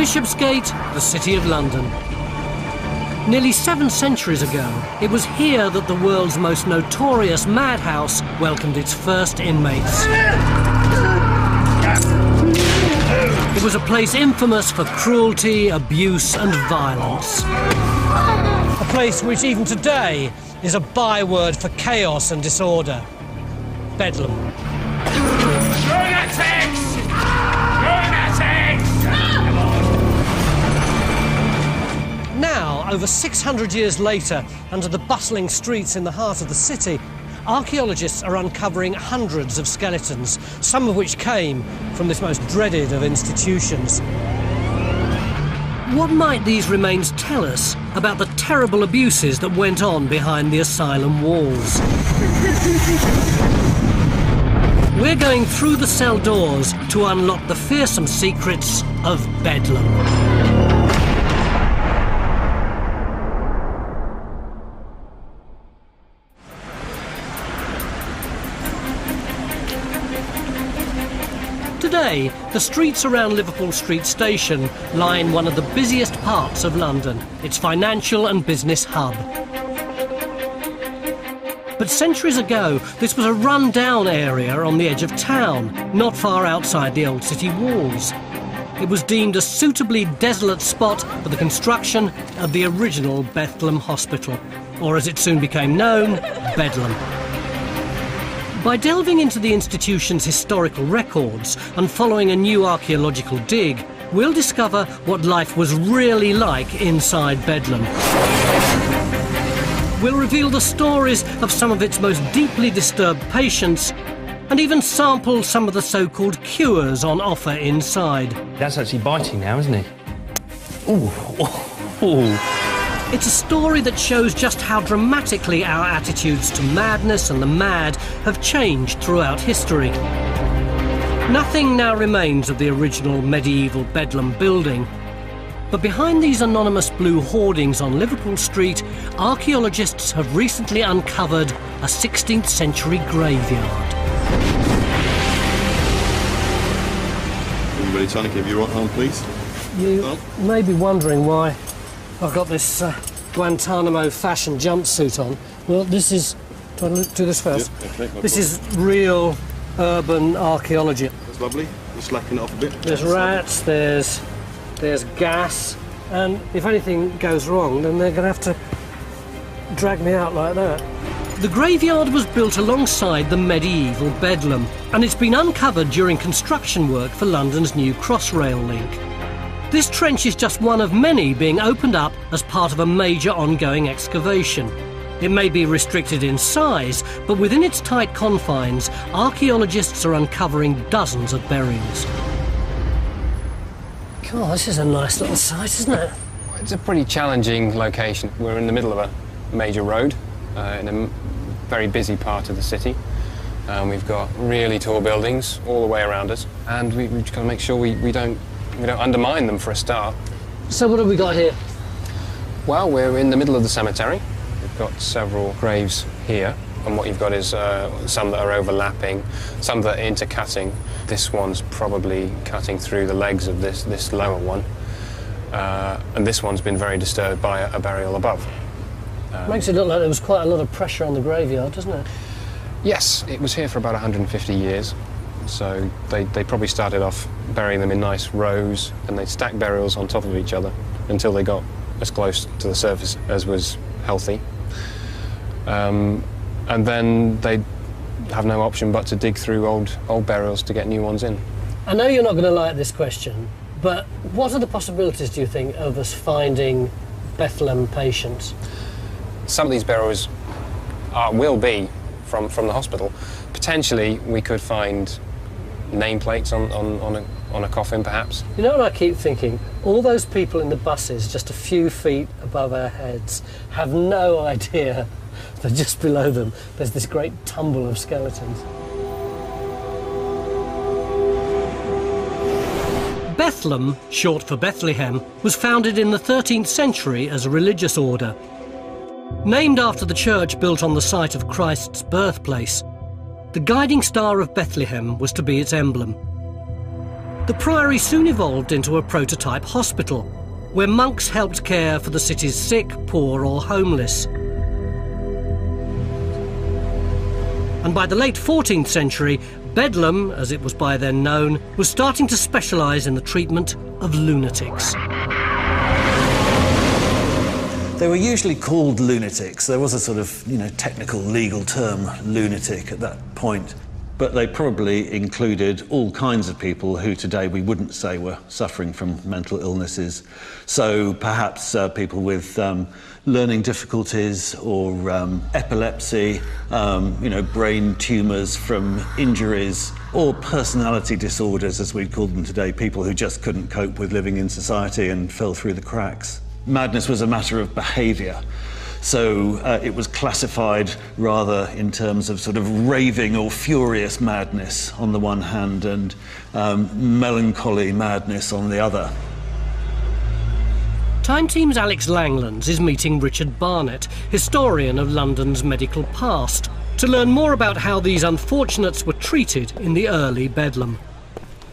Bishopsgate, the City of London. Nearly 7 centuries ago, it was here that the world's most notorious madhouse welcomed its first inmates. It was a place infamous for cruelty, abuse and violence. A place which even today is a byword for chaos and disorder. Bedlam. Lunatics! Lunatics! Now, over 600 years later, under the bustling streets in the heart of the city, archaeologists are uncovering hundreds of skeletons, some of which came from this most dreaded of institutions. What might these remains tell us about the terrible abuses that went on behind the asylum walls? We're going through the cell doors to unlock the fearsome secrets of Bedlam. Today, the streets around Liverpool Street Station line one of the busiest parts of London, its financial and business hub. But centuries ago, this was a run-down area on the edge of town, not far outside the old city walls. It was deemed a suitably desolate spot for the construction of the original Bedlam Hospital, or as it soon became known, Bedlam. By delving into the institution's historical records and following a new archaeological dig, we'll discover what life was really like inside Bedlam. We'll reveal the stories of some of its most deeply disturbed patients and even sample some of the so-called cures on offer inside. That's actually biting now, isn't he? Ooh. Ooh. It's a story that shows just how dramatically our attitudes to madness and the mad have changed throughout history. Nothing now remains of the original medieval Bedlam building. But behind these anonymous blue hoardings on Liverpool Street, archaeologists have recently uncovered a 16th century graveyard. Anybody trying to give you a right hand, please? You may be wondering why I've got this Guantanamo fashion jumpsuit on. Well, this is... Do I do this first? Yep, okay, no this is real urban archaeology. That's lovely. You're slacking it off a bit. There's rats, there's gas, and if anything goes wrong, then they're going to have to drag me out like that. The graveyard was built alongside the medieval Bedlam, and it's been uncovered during construction work for London's new Crossrail link. This trench is just one of many being opened up as part of a major ongoing excavation. It may be restricted in size, but within its tight confines, archaeologists are uncovering dozens of burials. God, this is a nice little site, isn't it? It's a pretty challenging location. We're in the middle of a major road in a very busy part of the city. We've got really tall buildings all the way around us, and we've just got to make sure we don't undermine them for a start. So what have we got here? Well, we're in the middle of the cemetery. We've got several graves here, and what you've got is some that are overlapping, some that are intercutting. This one's probably cutting through the legs of this lower one, and this one's been very disturbed by a burial above. Makes it look like there was quite a lot of pressure on the graveyard, doesn't it? Yes, it was here for about 150 years. So they probably started off burying them in nice rows, and they'd stack burials on top of each other until they got as close to the surface as was healthy. And then they'd have no option but to dig through old burials to get new ones in. I know you're not going to like this question, but what are the possibilities, do you think, of us finding Bedlam patients? Some of these burials will be from the hospital. Potentially, we could find nameplates on a coffin, perhaps. You know what I keep thinking? All those people in the buses just a few feet above our heads have no idea that just below them there's this great tumble of skeletons. Bedlam, short for Bethlehem, was founded in the 13th century as a religious order. Named after the church built on the site of Christ's birthplace, the guiding star of Bethlehem was to be its emblem. The priory soon evolved into a prototype hospital, where monks helped care for the city's sick, poor or homeless. And by the late 14th century, Bedlam, as it was by then known, was starting to specialise in the treatment of lunatics. They were usually called lunatics. There was a sort of, technical legal term, lunatic, at that point. But they probably included all kinds of people who today we wouldn't say were suffering from mental illnesses. So perhaps people with learning difficulties or epilepsy, brain tumours from injuries, or personality disorders, as we'd call them today, people who just couldn't cope with living in society and fell through the cracks. Madness was a matter of behaviour. So it was classified rather in terms of sort of raving or furious madness on the one hand and melancholy madness on the other. Time Team's Alex Langlands is meeting Richard Barnett, historian of London's medical past, to learn more about how these unfortunates were treated in the early Bedlam.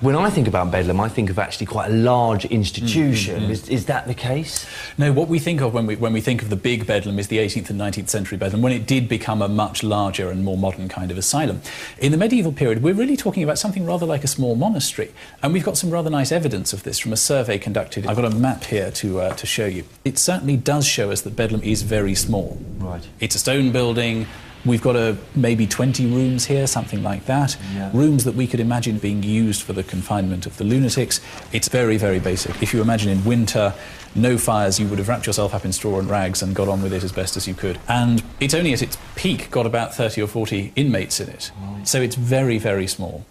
When I think about Bedlam, I think of actually quite a large institution. Is that the case? No, what we think of when we think of the big Bedlam is the 18th and 19th century Bedlam, when it did become a much larger and more modern kind of asylum. In the medieval period, we're really talking about something rather like a small monastery, and we've got some rather nice evidence of this from a survey conducted. I've got a map here to show you. It certainly does show us that Bedlam is very small. Right. It's a stone building. We've got maybe 20 rooms here, something like that. Yeah. Rooms that we could imagine being used for the confinement of the lunatics. It's very, very basic. If you imagine in winter, no fires, you would have wrapped yourself up in straw and rags and got on with it as best as you could. And it's only at its peak got about 30 or 40 inmates in it. Right. So it's very, very small.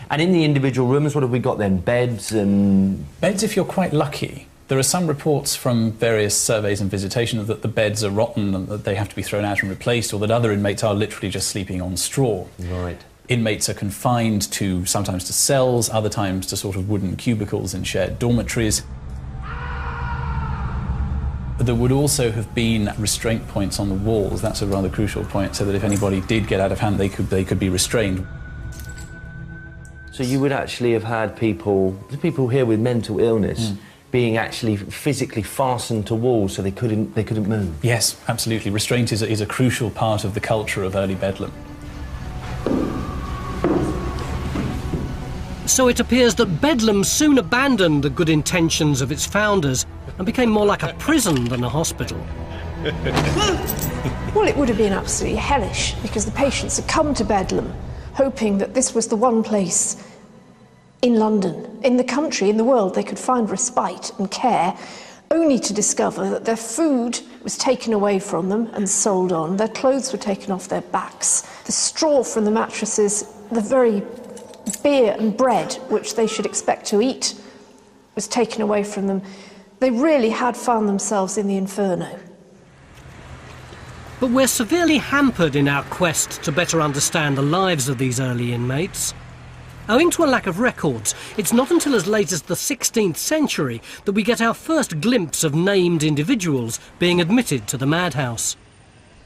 And in the individual rooms, what have we got then? Beds and... Beds if you're quite lucky. There are some reports from various surveys and visitations that the beds are rotten and that they have to be thrown out and replaced, or that other inmates are literally just sleeping on straw. Right. Inmates are confined sometimes to cells, other times to sort of wooden cubicles in shared dormitories. There would also have been restraint points on the walls. That's a rather crucial point, so that if anybody did get out of hand, they could be restrained. So you would actually have had people here with mental illness being actually physically fastened to walls so they couldn't move. Yes, absolutely. Restraint is a crucial part of the culture of early Bedlam. So it appears that Bedlam soon abandoned the good intentions of its founders and became more like a prison than a hospital. Well, it would have been absolutely hellish, because the patients had come to Bedlam hoping that this was the one place in London, in the country, in the world, they could find respite and care, only to discover that their food was taken away from them and sold on, their clothes were taken off their backs, the straw from the mattresses, the very beer and bread which they should expect to eat was taken away from them. They really had found themselves in the inferno. But we're severely hampered in our quest to better understand the lives of these early inmates. Owing to a lack of records, it's not until as late as the 16th century that we get our first glimpse of named individuals being admitted to the madhouse.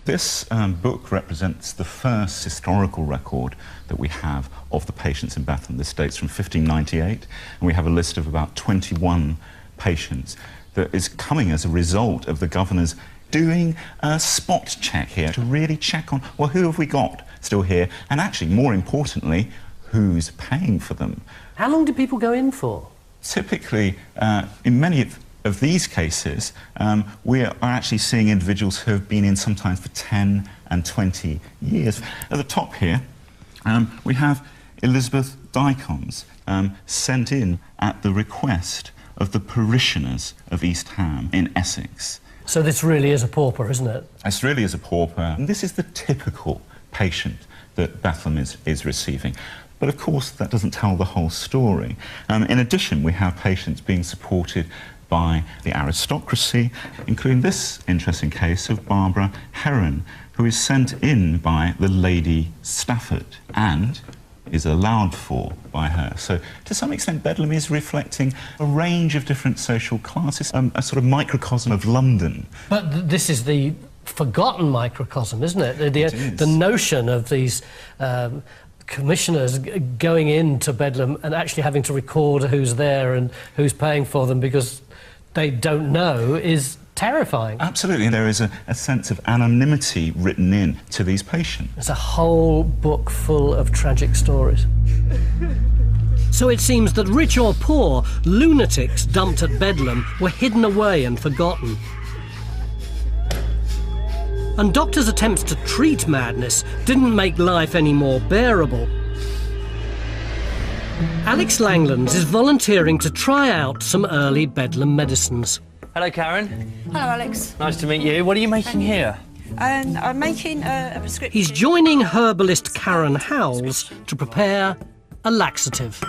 This book represents the first historical record that we have of the patients in Bedlam. This dates from 1598, and we have a list of about 21 patients that is coming as a result of the governor's doing a spot check here to really check on, well, who have we got still here, and actually, more importantly, who's paying for them. How long do people go in for? Typically, in many of these cases, we are actually seeing individuals who have been in sometimes for 10 and 20 years. At the top here, we have Elizabeth Dicons, sent in at the request of the parishioners of East Ham in Essex. So this really is a pauper, isn't it? This really is a pauper. And this is the typical patient that Bedlam is receiving. But of course, that doesn't tell the whole story. In addition, we have patients being supported by the aristocracy, including this interesting case of Barbara Heron, who is sent in by the Lady Stafford and is allowed for by her. So, to some extent, Bedlam is reflecting a range of different social classes, a sort of microcosm of London. But this is the forgotten microcosm, isn't it? It is. The notion of these commissioners going into Bedlam and actually having to record who's there and who's paying for them because they don't know is terrifying. Absolutely, there is a sense of anonymity written in to these patients. There's a whole book full of tragic stories. So it seems that rich or poor, lunatics dumped at Bedlam were hidden away and forgotten. And doctors' attempts to treat madness didn't make life any more bearable. Alex Langlands is volunteering to try out some early Bedlam medicines. Hello, Karen. Hello, Alex. Nice to meet you. What are you making here? I'm making a prescription. He's joining herbalist Karen Howells to prepare a laxative.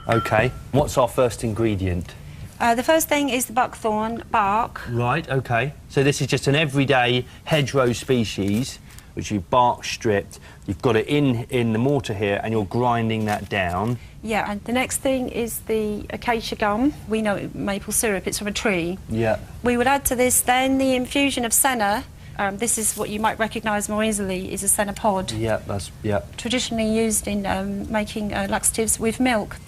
OK. What's our first ingredient? The first thing is the buckthorn bark. Right, OK. So this is just an everyday hedgerow species, which you bark stripped. You've got it in the mortar here, and you're grinding that down. Yeah, and the next thing is the acacia gum. We know maple syrup, it's from a tree. Yeah. We would add to this then the infusion of senna. This is what you might recognise more easily is a senna pod. Yeah, Traditionally used in making laxatives with milk.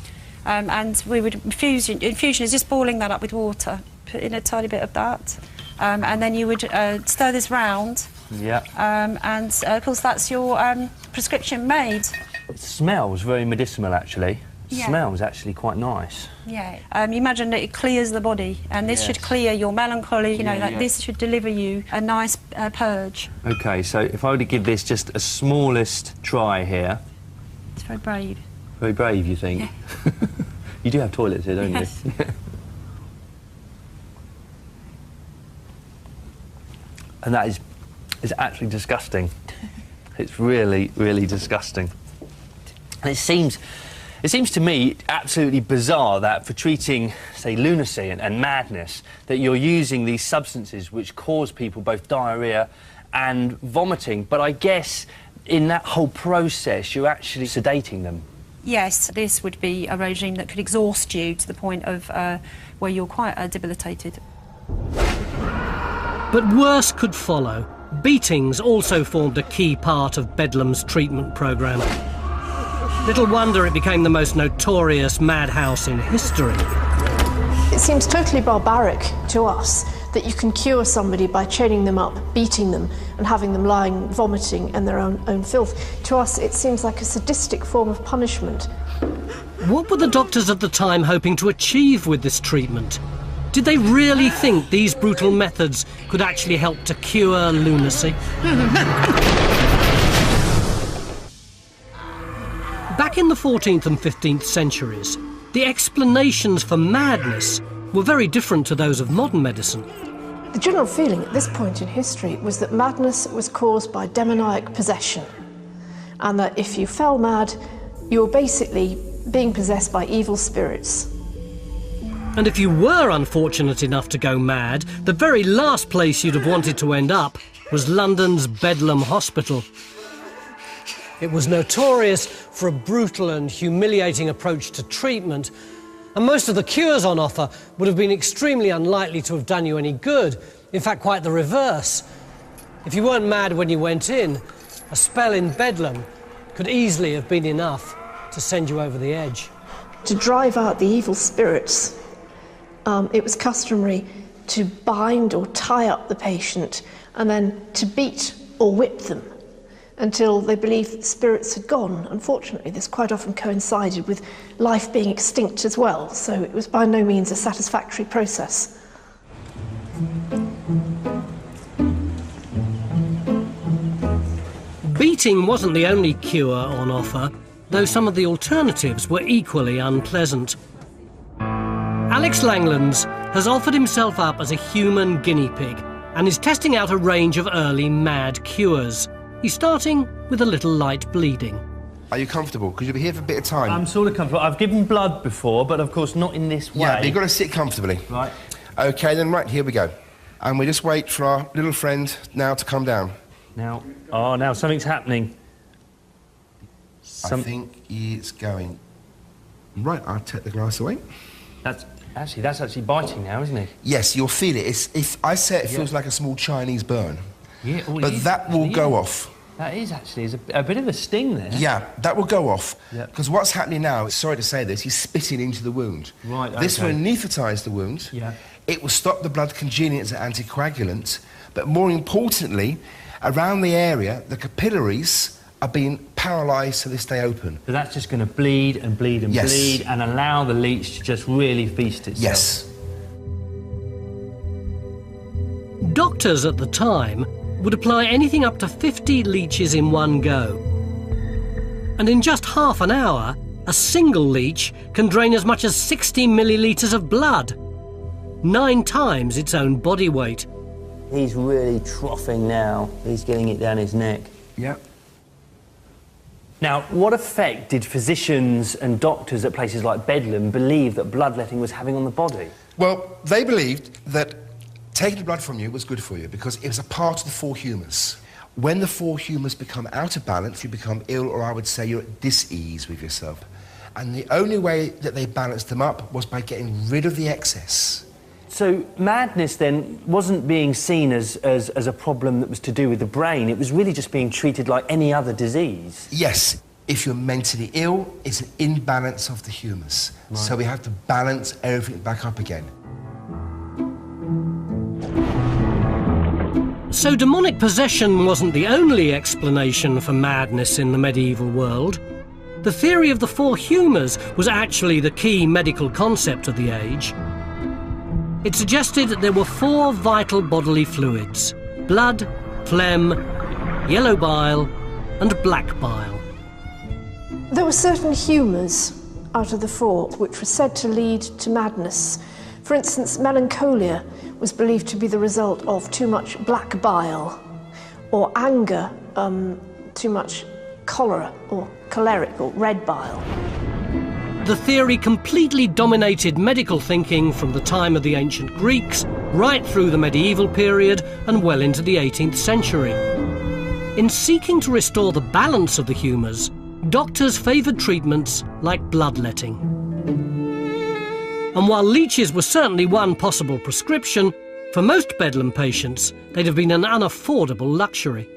And we would infusion is just boiling that up with water, put in a tiny bit of that, and then you would stir this round. Yeah. And of course that's your prescription made. It smells very medicinal, actually. It Yeah. smells actually quite nice. Yeah. You imagine that it clears the body, and this should clear your melancholy. You know, this should deliver you a nice purge. OK, so if I were to give this just a smallest try here. It's very brave. Very brave, you think? Yeah. You do have toilets here, don't Yes. you? And that is actually disgusting. It's really, really disgusting. And it seems to me absolutely bizarre that for treating, say, lunacy and madness, that you're using these substances which cause people both diarrhoea and vomiting. But I guess in that whole process, you're actually sedating them. Yes, this would be a regime that could exhaust you to the point of where you're quite debilitated. But worse could follow. Beatings also formed a key part of Bedlam's treatment programme. Little wonder it became the most notorious madhouse in history. It seems totally barbaric to us that you can cure somebody by chaining them up, beating them, and having them lying, vomiting in their own filth. To us, it seems like a sadistic form of punishment. What were the doctors at the time hoping to achieve with this treatment? Did they really think these brutal methods could actually help to cure lunacy? Back in the 14th and 15th centuries, the explanations for madness were very different to those of modern medicine. The general feeling at this point in history was that madness was caused by demoniac possession, and that if you fell mad, you were basically being possessed by evil spirits. And if you were unfortunate enough to go mad, the very last place you'd have wanted to end up was London's Bedlam Hospital. It was notorious for a brutal and humiliating approach to treatment, and most of the cures on offer would have been extremely unlikely to have done you any good. In fact, quite the reverse. If you weren't mad when you went in, a spell in Bedlam could easily have been enough to send you over the edge. To drive out the evil spirits, it was customary to bind or tie up the patient and then to beat or whip them until they believed that the spirits had gone. Unfortunately, this quite often coincided with life being extinct as well, so it was by no means a satisfactory process. Beating wasn't the only cure on offer, though some of the alternatives were equally unpleasant. Alex Langlands has offered himself up as a human guinea pig and is testing out a range of early mad cures. He's starting with a little light bleeding. Are you comfortable? Because you'll be here for a bit of time. I'm sort of comfortable. I've given blood before, but of course not in this way. Yeah, but you've got to sit comfortably. Right. OK, then, right, here we go. And we just wait for our little friend now to come down. Now, now something's happening. I think it's going. Right, I'll take the glass away. That's actually biting now, isn't it? Yes, you'll feel it. I say it feels like a small Chinese burn. Yeah, but that will go off. That is actually a bit of a sting there. Yeah, that will go off. Yeah. Because what's happening now, sorry to say this, he's spitting into the wound. Right, okay. This will anaesthetise the wound. Yeah. It will stop the blood congealing as an anticoagulant. But more importantly, around the area, the capillaries are being paralysed so they stay open. So that's just going to bleed and bleed and Yes. bleed and allow the leech to just really feast itself. Yes. Doctors at the time would apply anything up to 50 leeches in one go. And in just half an hour, a single leech can drain as much as 60 millilitres of blood, 9 times its own body weight. He's really troughing now. He's getting it down his neck. Yep. Now, what effect did physicians and doctors at places like Bedlam believe that bloodletting was having on the body? Well, they believed that taking the blood from you was good for you because it was a part of the 4 humours. When the 4 humours become out of balance, you become ill, or I would say you're at dis-ease with yourself. And the only way that they balanced them up was by getting rid of the excess. So madness then wasn't being seen as a problem that was to do with the brain. It was really just being treated like any other disease. Yes, if you're mentally ill, it's an imbalance of the humours. Right. So we have to balance everything back up again. So demonic possession wasn't the only explanation for madness in the medieval world. The theory of the 4 humours was actually the key medical concept of the age. It suggested that there were 4 vital bodily fluids: blood, phlegm, yellow bile, and black bile. There were certain humours out of the 4 which were said to lead to madness. For instance, melancholia was believed to be the result of too much black bile, or anger, too much cholera or choleric or red bile. The theory completely dominated medical thinking from the time of the ancient Greeks right through the medieval period and well into the 18th century. In seeking to restore the balance of the humours, doctors favoured treatments like bloodletting. And while leeches were certainly one possible prescription, for most Bedlam patients, they'd have been an unaffordable luxury.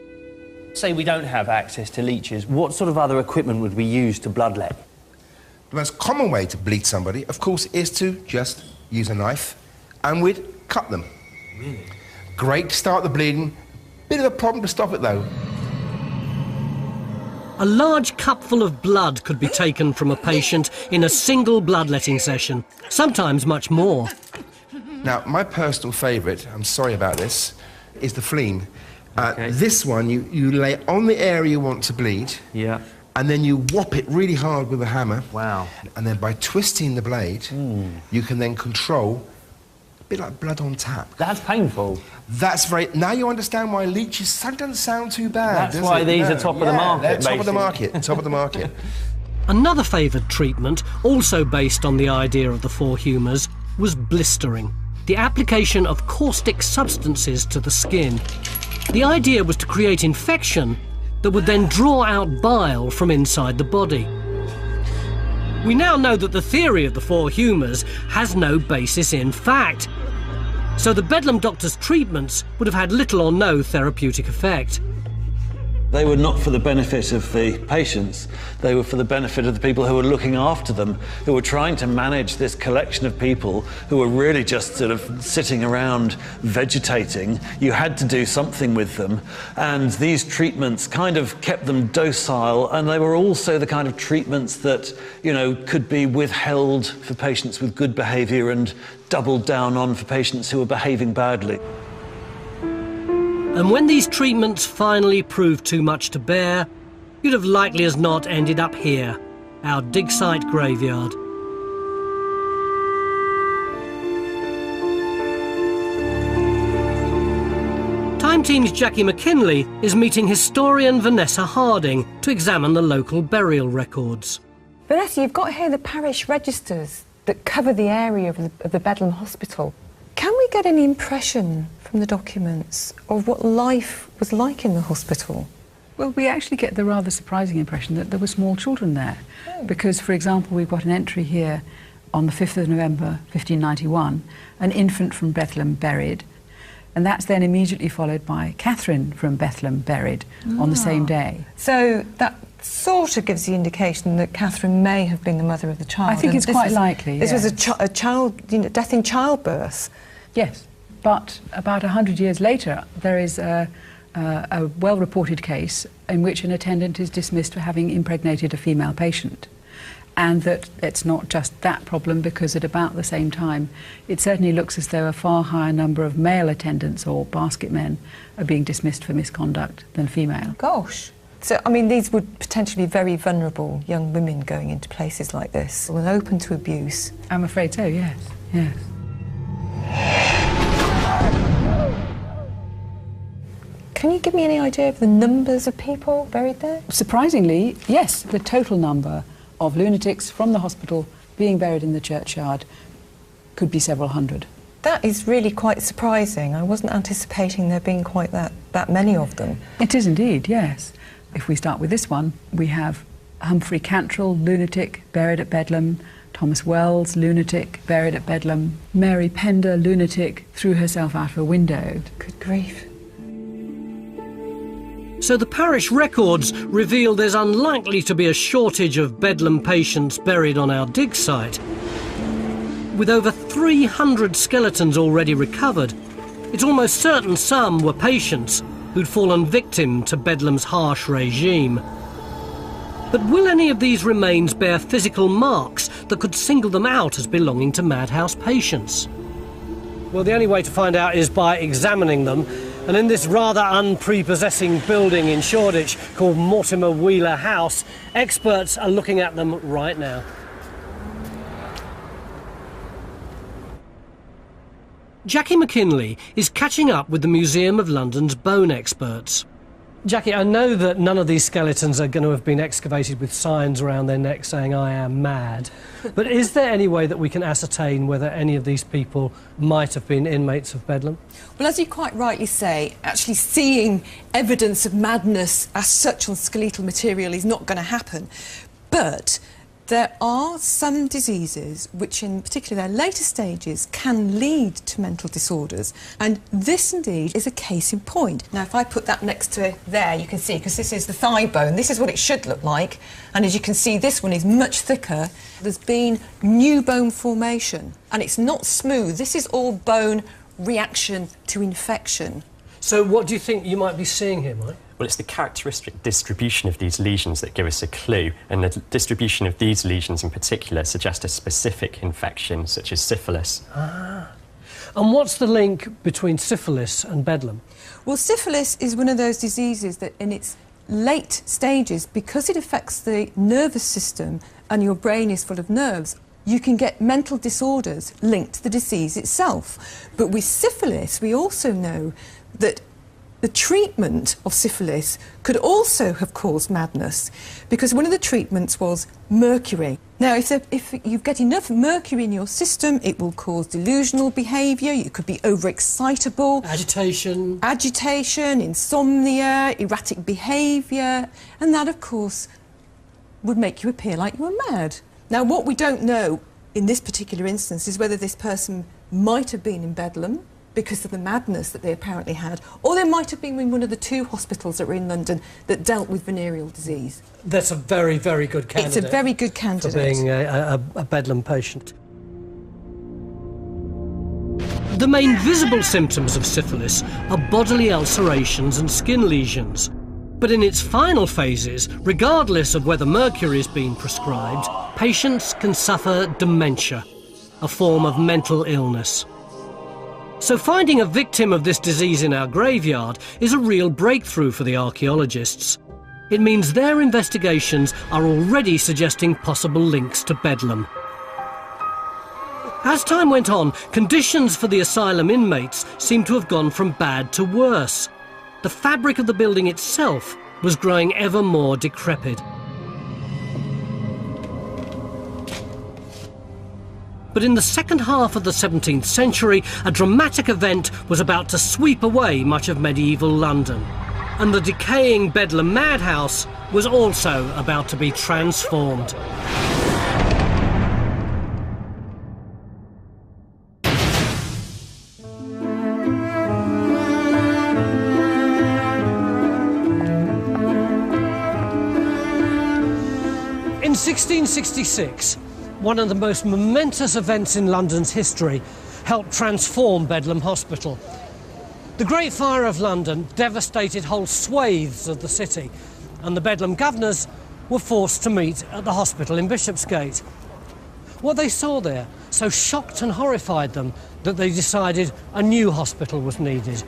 Say we don't have access to leeches, what sort of other equipment would we use to bloodlet? The most common way to bleed somebody, of course, is to just use a knife and we'd cut them. Really? Great to start the bleeding. Bit of a problem to stop it, though. A large cupful of blood could be taken from a patient in a single bloodletting session, sometimes much more. Now, my personal favourite, I'm sorry about this, is the phlegm. Okay. This one, you lay on the area you want to bleed, Yeah. and then you whop it really hard with a hammer. Wow. And then by twisting the blade, you can then control, a bit like blood on tap. That's painful. That's very... Now you understand why leeches doesn't sound too bad, That's does why it? these No. are top of the market, They're top of the basically. market, top of the market. Another favoured treatment, also based on the idea of the 4 humours, was blistering, the application of caustic substances to the skin. The idea was to create infection that would then draw out bile from inside the body. We now know that the theory of the 4 humours has no basis in fact, so the Bedlam doctor's treatments would have had little or no therapeutic effect. They were not for the benefit of the patients, they were for the benefit of the people who were looking after them, who were trying to manage this collection of people who were really just sort of sitting around vegetating. You had to do something with them, and these treatments kind of kept them docile, and they were also the kind of treatments that, you know, could be withheld for patients with good behaviour and doubled down on for patients who were behaving badly. And when these treatments finally proved too much to bear, you'd have likely as not ended up here, our dig site graveyard. Time Team's Jackie McKinley is meeting historian Vanessa Harding to examine the local burial records. Vanessa, you've got here the parish registers that cover the area of the Bedlam Hospital. Can we get any impression from the documents of what life was like in the hospital? Well, we actually get the rather surprising impression that there were small children there. Because, for example, we've got an entry here on the 5th of November 1591, an infant from Bedlam buried. And that's then immediately followed by Catherine from Bethlehem buried on the same day. So that sort of gives the indication that Catherine may have been the mother of the child. I think it's quite likely, This yes. was a child, death in childbirth. Yes, but about 100 years later, there is a well-reported case in which an attendant is dismissed for having impregnated a female patient. And that it's not just that problem, because at about the same time, it certainly looks as though a far higher number of male attendants or basket men are being dismissed for misconduct than female. Gosh. So, I mean, these would potentially be very vulnerable young women going into places like this, and open to abuse. I'm afraid so, yes, yes. Can you give me any idea of the numbers of people buried there? Surprisingly, yes, the total number of lunatics from the hospital being buried in the churchyard could be several hundred. That is really quite surprising. I wasn't anticipating there being quite that many of them. It is indeed, yes. If we start with this one, we have Humphrey Cantrell, lunatic, buried at Bedlam; Thomas Wells, lunatic, buried at Bedlam; Mary Pender, lunatic, threw herself out of a window. Good grief. So the parish records reveal there's unlikely to be a shortage of Bedlam patients buried on our dig site. With over 300 skeletons already recovered, it's almost certain some were patients who'd fallen victim to Bedlam's harsh regime. But will any of these remains bear physical marks that could single them out as belonging to madhouse patients? Well, the only way to find out is by examining them. And in this rather unprepossessing building in Shoreditch called Mortimer Wheeler House, experts are looking at them right now. Jackie McKinley is catching up with the Museum of London's bone experts. Jackie, I know that none of these skeletons are going to have been excavated with signs around their necks saying, "I am mad." But is there any way that we can ascertain whether any of these people might have been inmates of Bedlam? Well, as you quite rightly say, actually seeing evidence of madness as such on skeletal material is not going to happen. But there are some diseases which, in particular their later stages, can lead to mental disorders, and this indeed is a case in point. Now, if I put that next to there, you can see, because this is the thigh bone, this is what it should look like, and as you can see, this one is much thicker. There's been new bone formation, and it's not smooth. This is all bone reaction to infection. So what do you think you might be seeing here, Mike? Well, it's the characteristic distribution of these lesions that give us a clue, and the distribution of these lesions in particular suggest a specific infection, such as syphilis. Ah. And what's the link between syphilis and Bedlam? Well, syphilis is one of those diseases that in its late stages, because it affects the nervous system and your brain is full of nerves, you can get mental disorders linked to the disease itself. But with syphilis, we also know that the treatment of syphilis could also have caused madness, because one of the treatments was mercury. Now, if you get enough mercury in your system, it will cause delusional behaviour, you could be overexcitable. Agitation, insomnia, erratic behaviour, and that, of course, would make you appear like you were mad. Now, what we don't know in this particular instance is whether this person might have been in Bedlam, because of the madness that they apparently had, or they might have been in one of the two hospitals that were in London that dealt with venereal disease. That's a very, very good candidate. It's a very good candidate. For being a Bedlam patient. The main visible symptoms of syphilis are bodily ulcerations and skin lesions. But in its final phases, regardless of whether mercury is being prescribed, patients can suffer dementia, a form of mental illness. So finding a victim of this disease in our graveyard is a real breakthrough for the archaeologists. It means their investigations are already suggesting possible links to Bedlam. As time went on, conditions for the asylum inmates seemed to have gone from bad to worse. The fabric of the building itself was growing ever more decrepit. But in the second half of the 17th century, a dramatic event was about to sweep away much of medieval London. And the decaying Bedlam madhouse was also about to be transformed. 1666, one of the most momentous events in London's history helped transform Bedlam Hospital. The Great Fire of London devastated whole swathes of the city, and the Bedlam governors were forced to meet at the hospital in Bishopsgate. What they saw there so shocked and horrified them that they decided a new hospital was needed.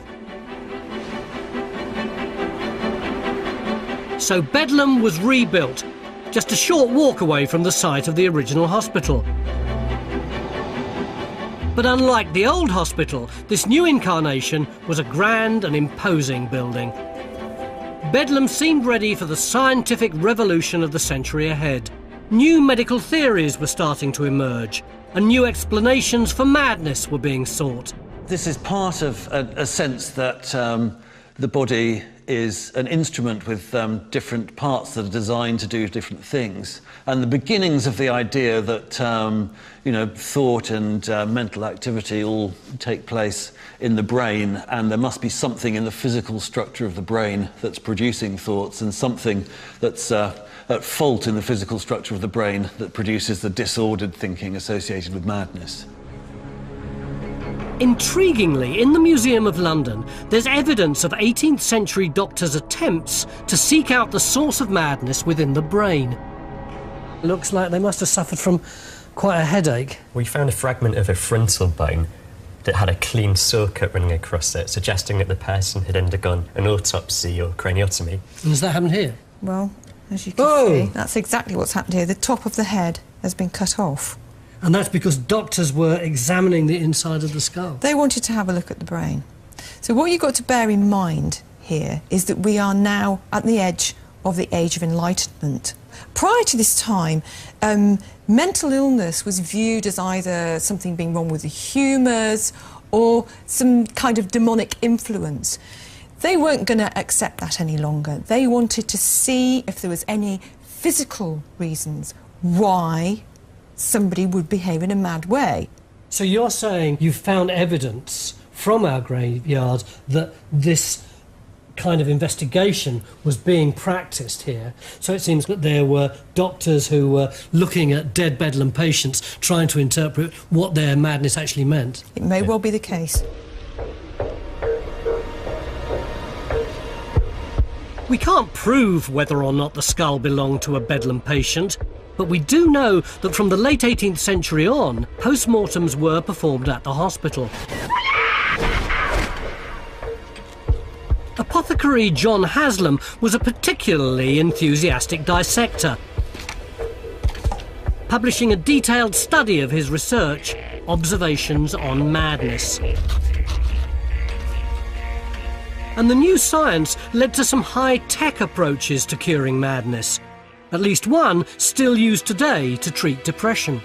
So Bedlam was rebuilt, just a short walk away from the site of the original hospital. But unlike the old hospital, this new incarnation was a grand and imposing building. Bedlam seemed ready for the scientific revolution of the century ahead. New medical theories were starting to emerge, and new explanations for madness were being sought. This is part of a sense that the body is an instrument with different parts that are designed to do different things. And the beginnings of the idea that thought and mental activity all take place in the brain, and there must be something in the physical structure of the brain that's producing thoughts, and something that's at fault in the physical structure of the brain that produces the disordered thinking associated with madness. Intriguingly, in the Museum of London, there's evidence of 18th century doctors' attempts to seek out the source of madness within the brain. Looks like they must have suffered from quite a headache. We found a fragment of a frontal bone that had a clean circuit running across it, suggesting that the person had undergone an autopsy or craniotomy. And has that happened here? Well, as you can see, that's exactly what's happened here. The top of the head has been cut off. And that's because doctors were examining the inside of the skull. They wanted to have a look at the brain. So what you've got to bear in mind here is that we are now at the edge of the Age of Enlightenment. Prior to this time, mental illness was viewed as either something being wrong with the humours or some kind of demonic influence. They weren't going to accept that any longer. They wanted to see if there was any physical reasons why somebody would behave in a mad way. So you're saying you found evidence from our graveyard that this kind of investigation was being practiced here. So it seems that there were doctors who were looking at dead Bedlam patients, trying to interpret what their madness actually meant. It may well be the case. We can't prove whether or not the skull belonged to a Bedlam patient, but we do know that from the late 18th century on, post-mortems were performed at the hospital. Apothecary John Haslam was a particularly enthusiastic dissector, publishing a detailed study of his research, Observations on Madness. And the new science led to some high-tech approaches to curing madness. At least one still used today to treat depression.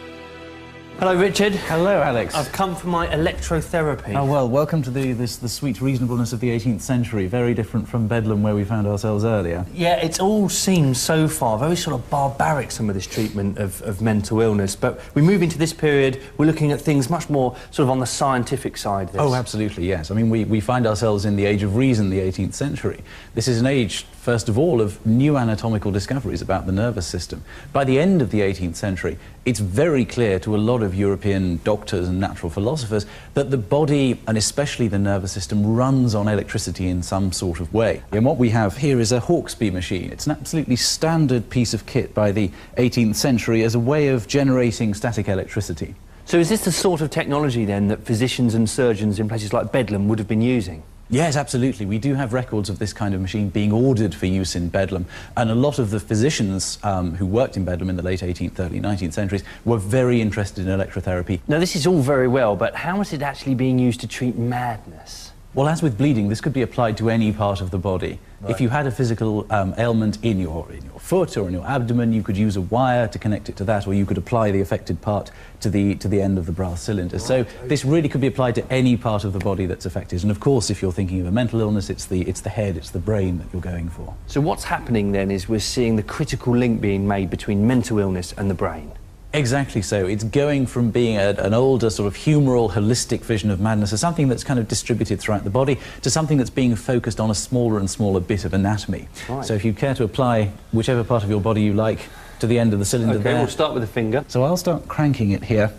Hello, Richard. Hello, Alex. I've come for my electrotherapy. Oh, well, welcome to the sweet reasonableness of the 18th century. Very different from Bedlam, where we found ourselves earlier. Yeah, it all seems so far very sort of barbaric, some of this treatment of mental illness. But we move into this period, we're looking at things much more sort of on the scientific side of this. Oh, absolutely, yes. I mean, we find ourselves in the age of reason, the 18th century. This is an age, first of all, of new anatomical discoveries about the nervous system. By the end of the 18th century, it's very clear to a lot of European doctors and natural philosophers that the body, and especially the nervous system, runs on electricity in some sort of way. And what we have here is a Hawksbee machine. It's an absolutely standard piece of kit by the 18th century as a way of generating static electricity. So is this the sort of technology, then, that physicians and surgeons in places like Bedlam would have been using? Yes, absolutely. We do have records of this kind of machine being ordered for use in Bedlam, and a lot of the physicians who worked in Bedlam in the late 18th, early 19th centuries were very interested in electrotherapy. Now, this is all very well, but how is it actually being used to treat madness? Well, as with bleeding, this could be applied to any part of the body. Right. If you had a physical ailment in your foot or in your abdomen, you could use a wire to connect it to that, or you could apply the affected part to the end of the brass cylinder. Right. So this really could be applied to any part of the body that's affected. And of course, if you're thinking of a mental illness, it's the head, it's the brain that you're going for. So what's happening then is we're seeing the critical link being made between mental illness and the brain. Exactly so. It's going from being an older sort of humoral, holistic vision of madness to something that's kind of distributed throughout the body to something that's being focused on a smaller and smaller bit of anatomy. Right. So if you care to apply whichever part of your body you like to the end of the cylinder there. We'll start with the finger. So I'll start cranking it here.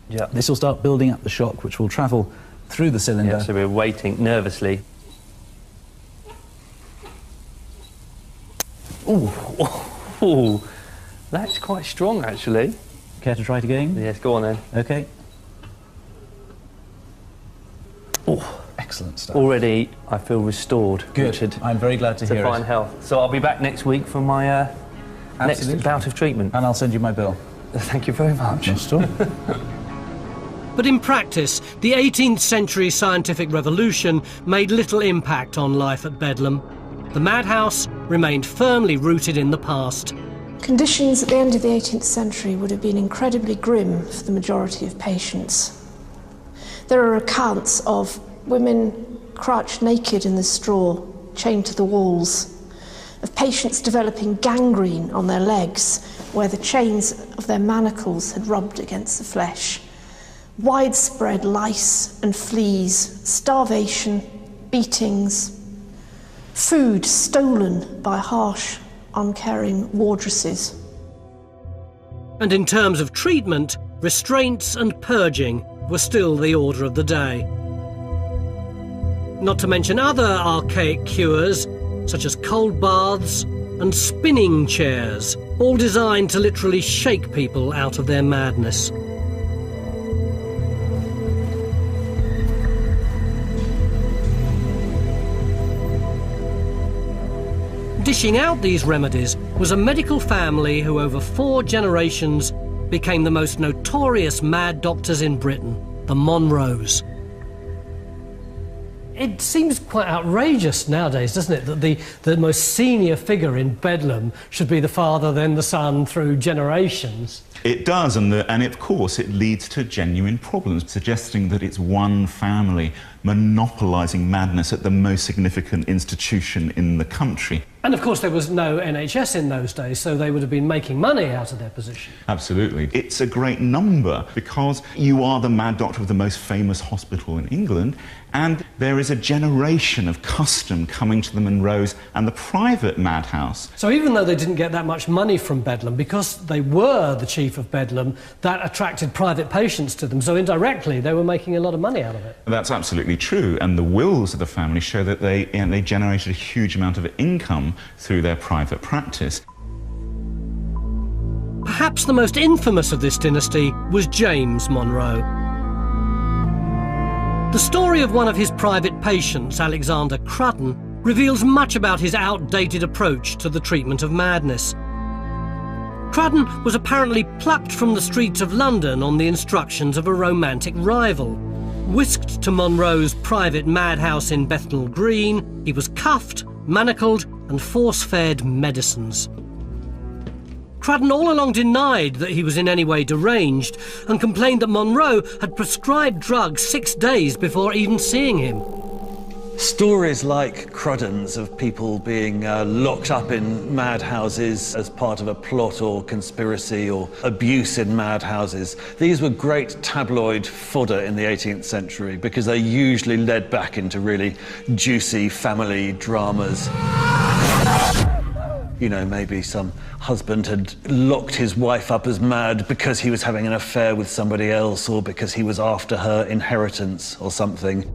Yeah. This will start building up the shock, which will travel through the cylinder. Yeah, so we're waiting nervously. Ooh, that's quite strong, actually. Care to try it again? Yes, go on then. OK. Oh, excellent stuff. Already, I feel restored. Good. Richard. I'm very glad to hear it. To fine health. So I'll be back next week for my next bout of treatment. And I'll send you my bill. Thank you very much. But in practice, the 18th century scientific revolution made little impact on life at Bedlam. The madhouse remained firmly rooted in the past. Conditions at the end of the 18th century would have been incredibly grim for the majority of patients. There are accounts of women crouched naked in the straw, chained to the walls, of patients developing gangrene on their legs, where the chains of their manacles had rubbed against the flesh. Widespread lice and fleas, starvation, beatings, food stolen by harsh, uncaring wardresses. And in terms of treatment, restraints and purging were still the order of the day. Not to mention other archaic cures, such as cold baths and spinning chairs, all designed to literally shake people out of their madness. Dishing out these remedies was a medical family who over 4 generations became the most notorious mad doctors in Britain, the Monros. It seems quite outrageous nowadays, doesn't it, that the most senior figure in Bedlam should be the father, then the son, through generations. It does, and of course it leads to genuine problems, suggesting that it's one family monopolising madness at the most significant institution in the country. And of course there was no NHS in those days, so they would have been making money out of their position. Absolutely. It's a great number because you are the mad doctor of the most famous hospital in England, and there is a generation of custom coming to the Monros and the private madhouse. So even though they didn't get that much money from Bedlam, because they were the chief of Bedlam, that attracted private patients to them, so indirectly they were making a lot of money out of it. That's absolutely true, and the wills of the family show that they generated a huge amount of income through their private practice. Perhaps the most infamous of this dynasty was James Monro. The story of one of his private patients, Alexander Cruden, reveals much about his outdated approach to the treatment of madness. Cruden was apparently plucked from the streets of London on the instructions of a romantic rival. Whisked to Monro's private madhouse in Bethnal Green, he was cuffed, manacled and force-fed medicines. Cruden all along denied that he was in any way deranged and complained that Monro had prescribed drugs 6 days before even seeing him. Stories like Cruden's of people being locked up in madhouses as part of a plot or conspiracy or abuse in madhouses, these were great tabloid fodder in the 18th century because they usually led back into really juicy family dramas. You know, maybe some husband had locked his wife up as mad because he was having an affair with somebody else or because he was after her inheritance or something.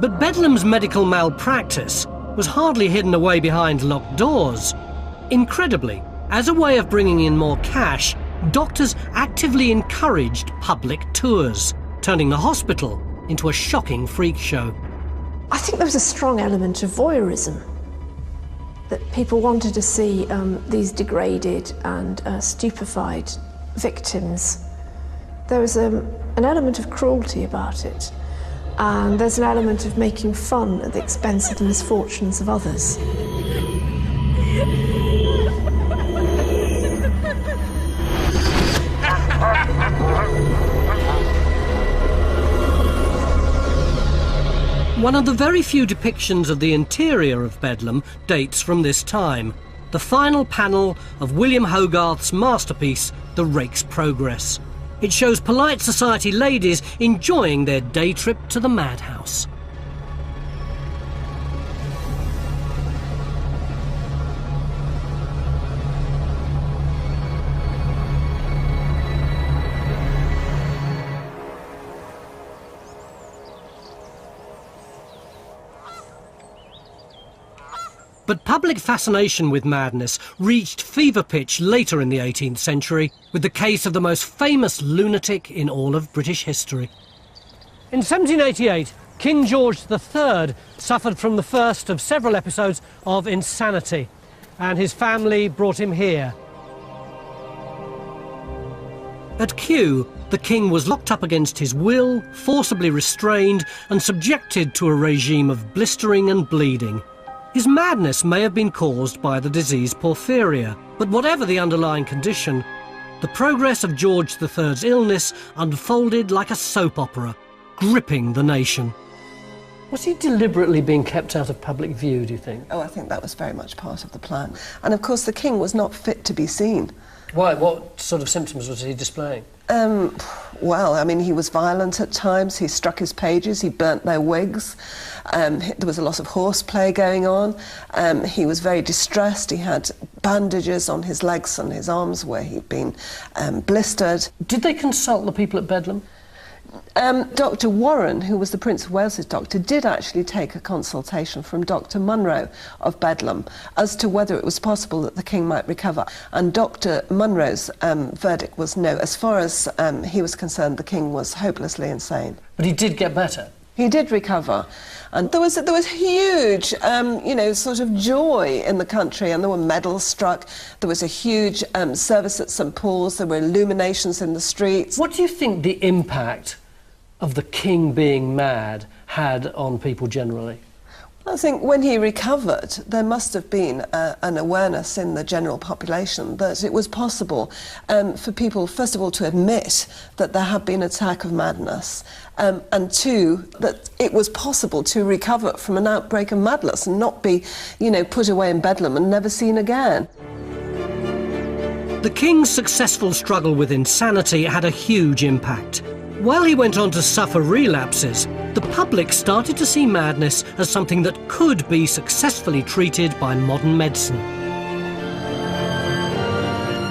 But Bedlam's medical malpractice was hardly hidden away behind locked doors. Incredibly, as a way of bringing in more cash, doctors actively encouraged public tours, turning the hospital into a shocking freak show. I think there was a strong element of voyeurism, that people wanted to see these degraded and stupefied victims. There was an element of cruelty about it. And there's an element of making fun at the expense of the misfortunes of others. One of the very few depictions of the interior of Bedlam dates from this time, the final panel of William Hogarth's masterpiece, The Rake's Progress. It shows polite society ladies enjoying their day trip to the madhouse. But public fascination with madness reached fever pitch later in the 18th century with the case of the most famous lunatic in all of British history. In 1788, King George III suffered from the first of several episodes of insanity, and his family brought him here. At Kew, the king was locked up against his will, forcibly restrained, and subjected to a regime of blistering and bleeding. His madness may have been caused by the disease porphyria, but whatever the underlying condition, the progress of George III's illness unfolded like a soap opera, gripping the nation. Was he deliberately being kept out of public view, do you think? Oh, I think that was very much part of the plan. And of course the king was not fit to be seen. Why? What sort of symptoms was he displaying? Well, I mean, he was violent at times, he struck his pages, he burnt their wigs, there was a lot of horseplay going on, he was very distressed, he had bandages on his legs and his arms where he'd been blistered. Did they consult the people at Bedlam? Dr. Warren, who was the Prince of Wales's doctor, did actually take a consultation from Dr. Munro of Bedlam as to whether it was possible that the king might recover. And Dr. Munro's verdict was no. As far as he was concerned, the king was hopelessly insane. But he did get better? He did recover. And there was huge, you know, sort of joy in the country, and there were medals struck. There was a huge service at St. Paul's. There were illuminations in the streets. What do you think the impact of the king being mad had on people generally? I think when he recovered, there must have been an awareness in the general population that it was possible for people, first of all, to admit that there had been an attack of madness, and two, that it was possible to recover from an outbreak of madness and not be, you know, put away in Bedlam and never seen again. The king's successful struggle with insanity had a huge impact. While he went on to suffer relapses, the public started to see madness as something that could be successfully treated by modern medicine.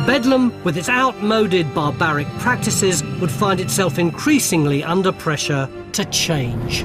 Bedlam, with its outmoded barbaric practices, would find itself increasingly under pressure to change.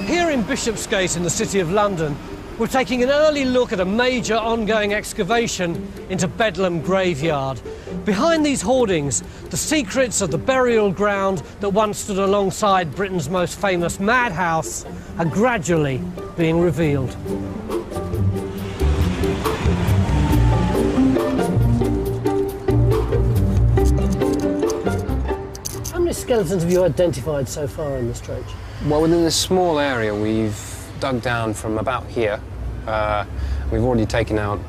Here in Bishopsgate in the City of London, we're taking an early look at a major ongoing excavation into Bedlam graveyard. Behind these hoardings, the secrets of the burial ground that once stood alongside Britain's most famous madhouse are gradually being revealed. How many skeletons have you identified so far in this trench? Well, within this small area, we've dug down from about here. We've already taken out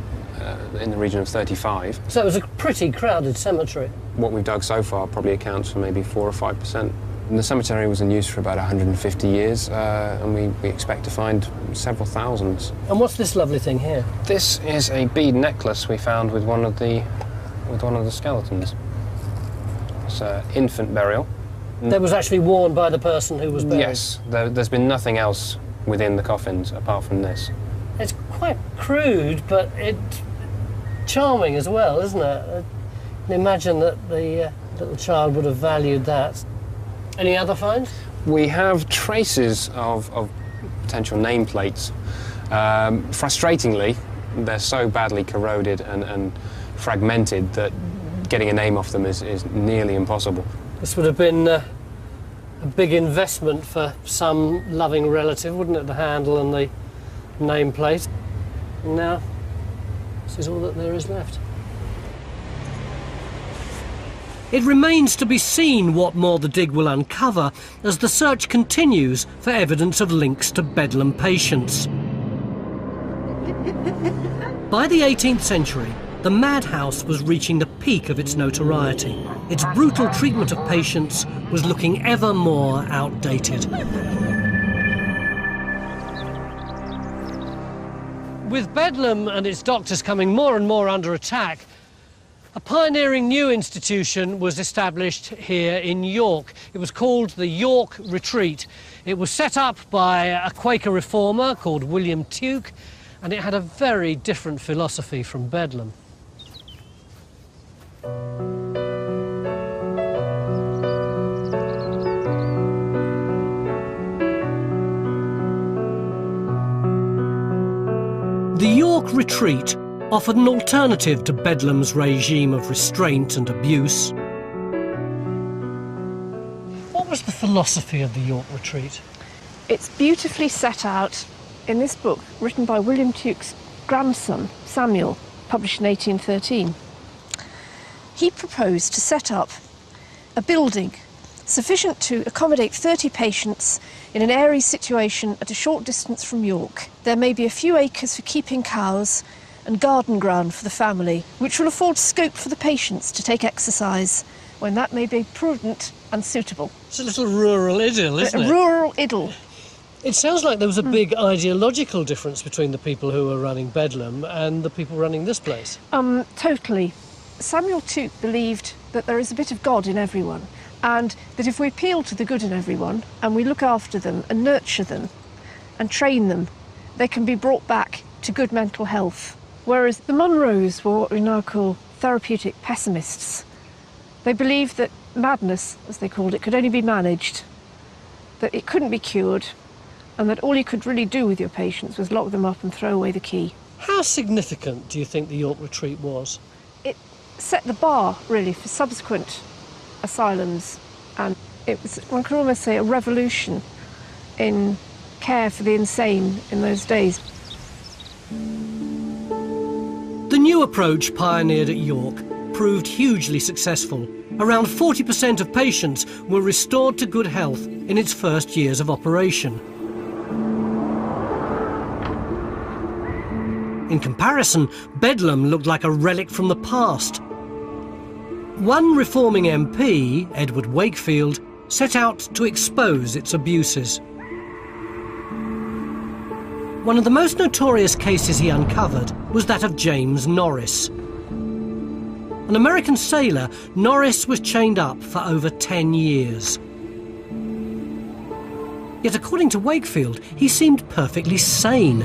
in the region of 35. So it was a pretty crowded cemetery. What we've dug so far probably accounts for maybe 4 or 5%. And the cemetery was in use for about 150 years, and we expect to find several thousands. And what's this lovely thing here? This is a bead necklace we found with one of the skeletons. It's an infant burial. That was actually worn by the person who was buried? Yes, there's been nothing else within the coffins apart from this. It's quite crude, but it's charming as well, isn't it? I can imagine that the little child would have valued that. Any other finds? We have traces of potential nameplates. Frustratingly, they're so badly corroded and fragmented that getting a name off them is nearly impossible. This would have been a big investment for some loving relative, wouldn't it, the handle and the nameplate? And now, this is all that there is left. It remains to be seen what more the dig will uncover as the search continues for evidence of links to Bedlam patients. By the 18th century, the madhouse was reaching the peak of its notoriety. Its brutal treatment of patients was looking ever more outdated. With Bedlam and its doctors coming more and more under attack, a pioneering new institution was established here in York. It was called the York Retreat. It was set up by a Quaker reformer called William Tuke, and it had a very different philosophy from Bedlam. The York Retreat offered an alternative to Bedlam's regime of restraint and abuse. What was the philosophy of the York Retreat? It's beautifully set out in this book, written by William Tuke's grandson, Samuel, published in 1813. He proposed to set up a building sufficient to accommodate 30 patients in an airy situation at a short distance from York. There may be a few acres for keeping cows and garden ground for the family, which will afford scope for the patients to take exercise when that may be prudent and suitable. It's a little rural idyll, isn't it? A rural idyll. It sounds like there was a big ideological difference between the people who were running Bedlam and the people running this place. Totally. Samuel Tuke believed that there is a bit of God in everyone, and that if we appeal to the good in everyone and we look after them and nurture them and train them, they can be brought back to good mental health. Whereas the Monroes were what we now call therapeutic pessimists. They believed that madness, as they called it, could only be managed, that it couldn't be cured, and that all you could really do with your patients was lock them up and throw away the key. How significant do you think the York Retreat was? It set the bar, really, for subsequent asylums, and it was, one could almost say, a revolution in care for the insane in those days. The new approach pioneered at York proved hugely successful. Around 40% of patients were restored to good health in its first years of operation. In comparison, Bedlam looked like a relic from the past. One reforming MP, Edward Wakefield, set out to expose its abuses. One of the most notorious cases he uncovered was that of James Norris. An American sailor, Norris was chained up for over 10 years. Yet according to Wakefield, he seemed perfectly sane.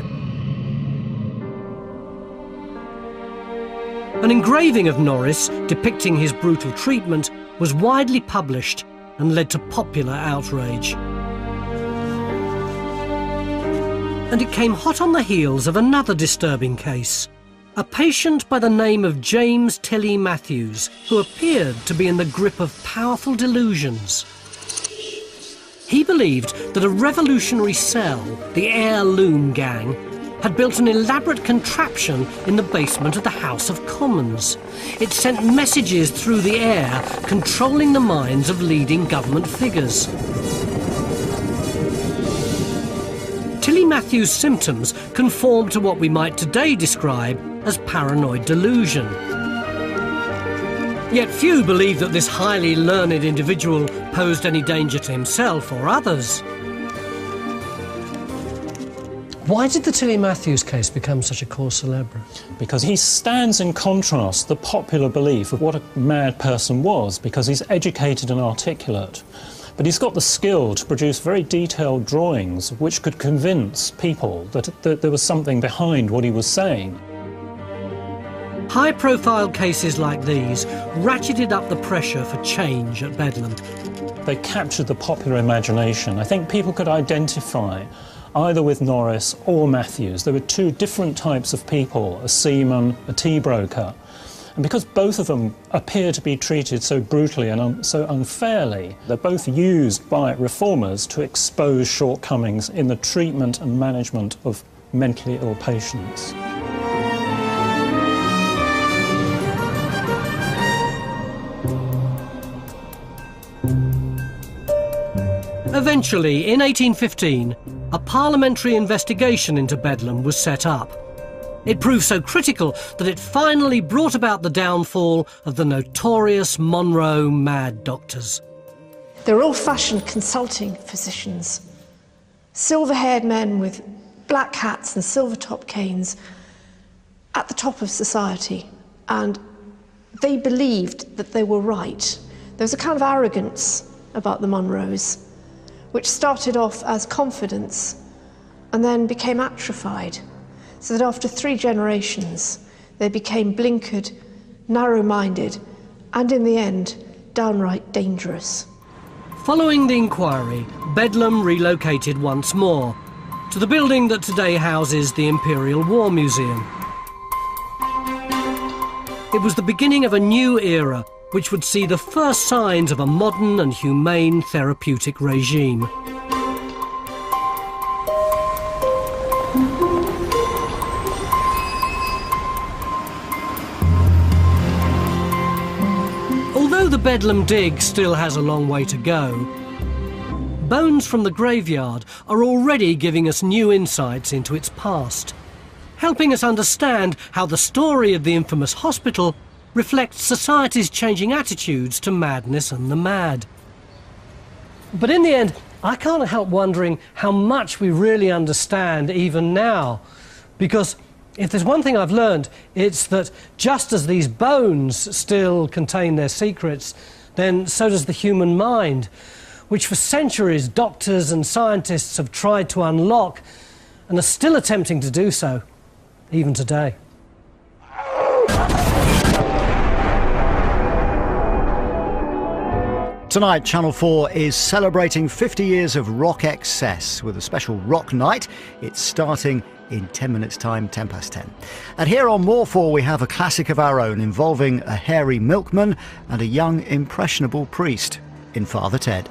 An engraving of Norris depicting his brutal treatment was widely published and led to popular outrage. And it came hot on the heels of another disturbing case. A patient by the name of James Tilly Matthews, who appeared to be in the grip of powerful delusions. He believed that a revolutionary cell, the Heirloom Gang, had built an elaborate contraption in the basement of the House of Commons. It sent messages through the air, controlling the minds of leading government figures. Tilly Matthews' symptoms conform to what we might today describe as paranoid delusion. Yet few believed that this highly learned individual posed any danger to himself or others. Why did the Tilly Matthews case become such a cause célèbre? Because he stands in contrast to the popular belief of what a mad person was, because he's educated and articulate. But he's got the skill to produce very detailed drawings which could convince people that there was something behind what he was saying. High-profile cases like these ratcheted up the pressure for change at Bedlam. They captured the popular imagination. I think people could identify either with Norris or Matthews. There were two different types of people, a seaman, a tea broker. And because both of them appear to be treated so brutally and so unfairly, they're both used by reformers to expose shortcomings in the treatment and management of mentally ill patients. Eventually, in 1815, a parliamentary investigation into Bedlam was set up. It proved so critical that it finally brought about the downfall of the notorious Monroe mad doctors. They were old-fashioned consulting physicians, silver-haired men with black hats and silver-top canes at the top of society, and they believed that they were right. There was a kind of arrogance about the Monroes, which started off as confidence and then became atrophied. so that after 3 generations, they became blinkered, narrow-minded, and in the end, downright dangerous. Following the inquiry, Bedlam relocated once more to the building that today houses the Imperial War Museum. It was the beginning of a new era, which would see the first signs of a modern and humane therapeutic regime. Although the Bedlam dig still has a long way to go, bones from the graveyard are already giving us new insights into its past, helping us understand how the story of the infamous hospital reflects society's changing attitudes to madness and the mad. But in the end, I can't help wondering how much we really understand even now, because if there's one thing I've learned, it's that just as these bones still contain their secrets, then so does the human mind, which for centuries doctors and scientists have tried to unlock and are still attempting to do so, even today. Tonight, Channel 4 is celebrating 50 years of rock excess with a special rock night. It's starting in 10 minutes' time, 10 past 10. And here on More 4, we have a classic of our own involving a hairy milkman and a young, impressionable priest in Father Ted.